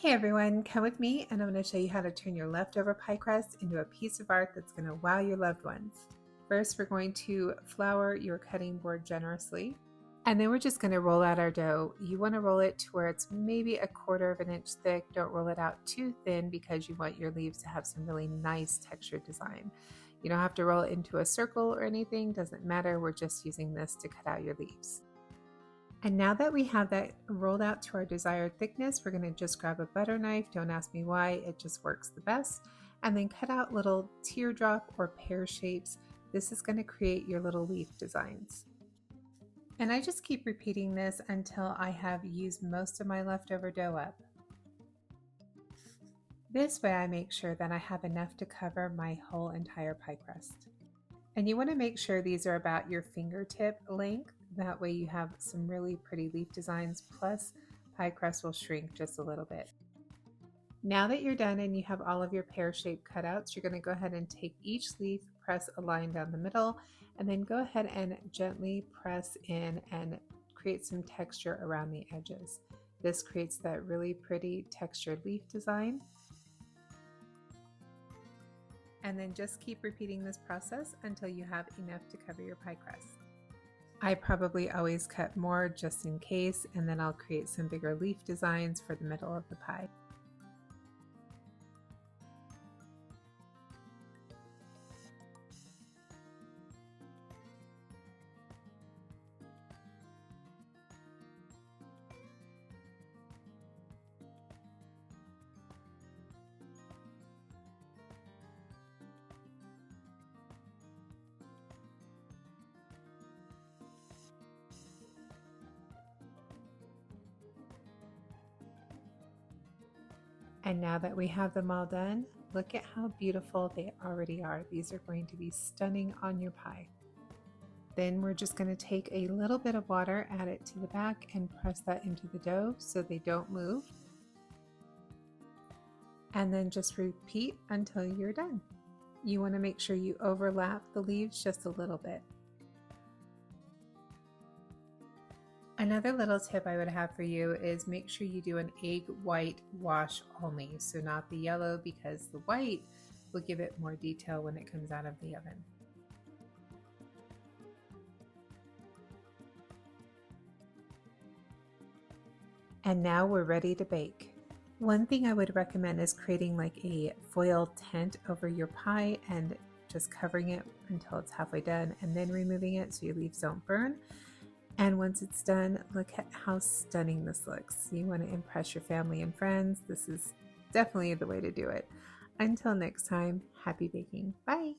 Hey everyone, come with me and I'm going to show you how to turn your leftover pie crust into a piece of art that's going to wow your loved ones. First, we're going to flour your cutting board generously, and then we're just going to roll out our dough. You want to roll it to where it's maybe 1/4 of an inch thick. Don't roll it out too thin because you want your leaves to have some really nice textured design. You don't have to roll it into a circle or anything, doesn't matter. We're just using this to cut out your leaves. And now that we have that rolled out to our desired thickness, we're going to just grab a butter knife. Don't ask me why, it just works the best. And then cut out little teardrop or pear shapes. This is going to create your little leaf designs. And I just keep repeating this until I have used most of my leftover dough up. This way I make sure that I have enough to cover my whole entire pie crust. And you want to make sure these are about your fingertip length. That way you have some really pretty leaf designs, plus pie crust will shrink just a little bit. Now that you're done and you have all of your pear-shaped cutouts, you're going to go ahead and take each leaf, press a line down the middle, and then go ahead and gently press in and create some texture around the edges. This creates that really pretty textured leaf design. And then just keep repeating this process until you have enough to cover your pie crust. I probably always cut more just in case, and then I'll create some bigger leaf designs for the middle of the pie. And now that we have them all done, look at how beautiful they already are. These are going to be stunning on your pie. Then we're just going to take a little bit of water, add it to the back, and press that into the dough so they don't move. And then just repeat until you're done. You want to make sure you overlap the leaves just a little bit. Another little tip I would have for you is make sure you do an egg white wash only, so not the yellow, because the white will give it more detail when it comes out of the oven. And now we're ready to bake. One thing I would recommend is creating like a foil tent over your pie and just covering it until it's halfway done and then removing it so your leaves don't burn. And once it's done, look at how stunning this looks. You want to impress your family and friends. This is definitely the way to do it. Until next time, happy baking. Bye.